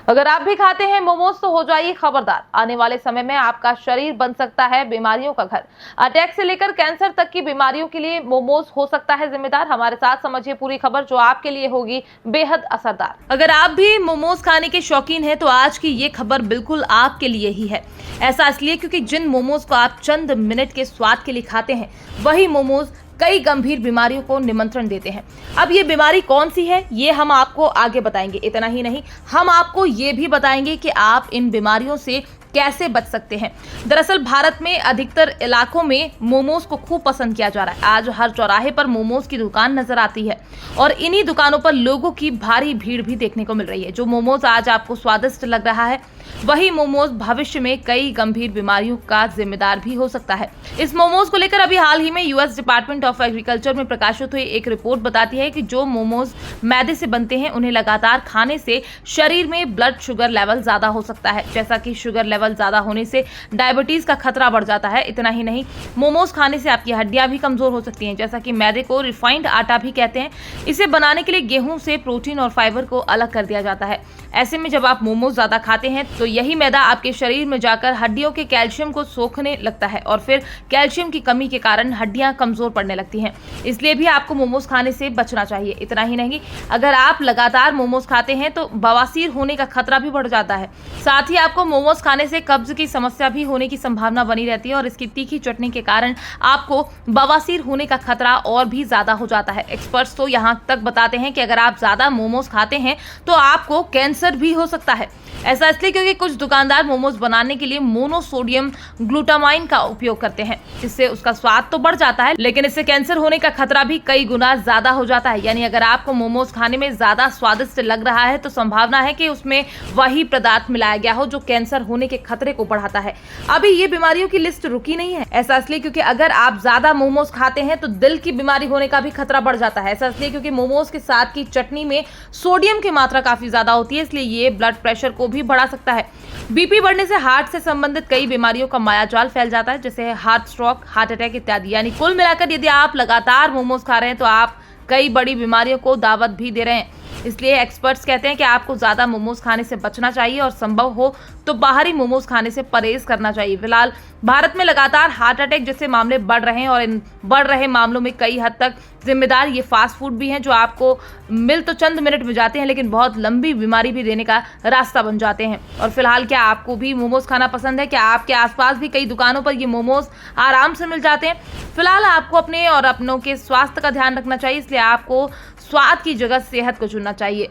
अगर आप भी खाते हैं मोमोज तो हो जाइए खबरदार, आने वाले समय में आपका शरीर बन सकता है बीमारियों का घर। अटैक से लेकर कैंसर तक की बीमारियों के लिए मोमोज हो सकता है जिम्मेदार। हमारे साथ समझिए पूरी खबर जो आपके लिए होगी बेहद असरदार। अगर आप भी मोमोज खाने के शौकीन हैं तो आज की ये खबर बिल्कुल आपके लिए ही है। ऐसा इसलिए क्योंकि जिन मोमोज को आप चंद मिनट के स्वाद के लिए खाते हैं वही मोमोज कई गंभीर बीमारियों को निमंत्रण देते हैं। अब ये बीमारी कौन सी है ये हम आपको आगे बताएंगे। इतना ही नहीं, हम आपको ये भी बताएंगे कि आप इन बीमारियों से कैसे बच सकते हैं। दरअसल भारत में अधिकतर इलाकों में मोमोज को खूब पसंद किया जा रहा है। आज हर चौराहे पर मोमोज की दुकान नजर आती है और इन्हीं दुकानों पर लोगों की भारी भीड़ भी देखने को मिल रही है। जो मोमोज आज आपको स्वादिष्ट लग रहा है वही मोमोज भविष्य में कई गंभीर बीमारियों का जिम्मेदार भी हो सकता है। इस मोमोज को लेकर अभी हाल ही में यूएस डिपार्टमेंट ऑफ एग्रीकल्चर में प्रकाशित हुई एक रिपोर्ट बताती है कि जो मोमोज मैदे से बनते हैं उन्हें लगातार खाने से शरीर में ब्लड शुगर लेवल ज्यादा हो सकता है। जैसा कि शुगर लेवल ज्यादा होने से डायबिटीज का खतरा बढ़ जाता है। इतना ही नहीं, मोमोज खाने से आपकी हड्डियां भी कमजोर हो सकती हैं। जैसा कि मैदे को रिफाइंड आटा भी कहते हैं। इसे बनाने के लिए गेहूं से प्रोटीन और फाइबर को अलग कर दिया जाता है। ऐसे में जब आप मोमोज ज्यादा खाते हैं तो यही मैदा आपके शरीर में जाकर हड्डियों के कैल्शियम को सोखने लगता है और फिर कैल्शियम की कमी के कारण हड्डियां कमजोर पड़ने लगती हैं। इसलिए भी आपको मोमोज खाने से बचना चाहिए। इतना ही नहीं, अगर आप लगातार मोमोज खाते हैं तो बवासीर होने का खतरा भी बढ़ जाता है। साथ ही आपको मोमोज खाने से कब्ज की समस्या भी होने की संभावना बनी रहती है और इसकी तीखी चटनी के कारण आपको बवासीर होने का खतरा और भी ज्यादा हो जाता है। एक्सपर्ट्स तो यहाँ तक बताते हैं कि अगर आप ज्यादा मोमोज खाते हैं तो आपको कैंसर भी हो सकता है। ऐसा इसलिए क्योंकि कुछ दुकानदार मोमोज बनाने के लिए मोनोसोडियम ग्लूटामाइन का उपयोग करते हैं। इससे उसका स्वाद तो बढ़ जाता है लेकिन इससे कैंसर होने का खतरा भी कई गुना ज्यादा हो जाता है। यानी अगर आपको मोमोज खाने में ज्यादा स्वादिष्ट लग रहा है तो संभावना है कि उसमें वही पदार्थ मिलाया गया हो जो कैंसर होने के खतरे को बढ़ाता है। अभी ये बीमारियों की लिस्ट रुकी नहीं है। ऐसा इसलिए क्योंकि अगर आप ज्यादा मोमोज खाते हैं तो दिल की बीमारी होने का भी खतरा बढ़ जाता है। ऐसा इसलिए क्योंकि मोमोज के साथ की चटनी में सोडियम की मात्रा काफी ज्यादा होती है, इसलिए ये ब्लड प्रेशर को भी बढ़ा सकता है। बीपी बढ़ने से हार्ट से संबंधित कई बीमारियों का मायाजाल फैल जाता है, जैसे हार्ट स्ट्रोक, हार्ट अटैक इत्यादि। यानी कुल मिलाकर यदि आप लगातार मोमोज खा रहे हैं तो आप कई बड़ी बीमारियों को दावत भी दे रहे हैं। इसलिए एक्सपर्ट्स कहते हैं कि आपको ज्यादा मोमोज खाने से बचना चाहिए और संभव हो तो बाहरी मोमोज खाने से परहेज करना चाहिए। फिलहाल भारत में लगातार हार्ट अटैक जैसे मामले बढ़ रहे हैं और इन बढ़ रहे मामलों में कई हद तक जिम्मेदार ये फास्ट फूड भी हैं जो आपको मिल तो चंद मिनट में जाते हैं लेकिन बहुत लंबी बीमारी भी देने का रास्ता बन जाते हैं। और फिलहाल क्या आपको भी मोमोज खाना पसंद है? क्या आपके आसपास भी कई दुकानों पर ये मोमोज आराम से मिल जाते हैं? फिलहाल आपको अपने और अपनों के स्वास्थ्य का ध्यान रखना चाहिए, इसलिए आपको स्वाद की जगह सेहत को चुनना चाहिए।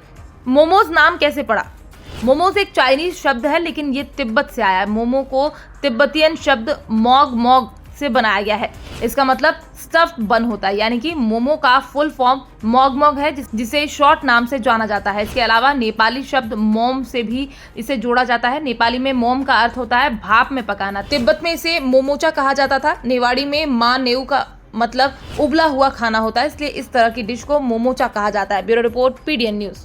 मोमोज नाम कैसे पड़ा? मोमोज एक चाइनीज शब्द है लेकिन ये तिब्बत से आया है। मोमो को तिब्बतियन शब्द मोग मोग से बनाया गया है। इसका मतलब स्टफ्ड बन होता है, यानी कि मोमो का फुल फॉर्म मोग मोग है जिसे शॉर्ट नाम से जाना जाता है। इसके अलावा नेपाली शब्द मोम से भी इसे जोड़ा जाता है। नेपाली में मोम का अर्थ होता है भाप में पकाना। तिब्बत में इसे मोमोचा कहा जाता था। नेवाड़ी में मा नेऊ का मतलब उबला हुआ खाना होता है, इसलिए इस तरह की डिश को मोमोचा कहा जाता है। Bureau report, PDN news.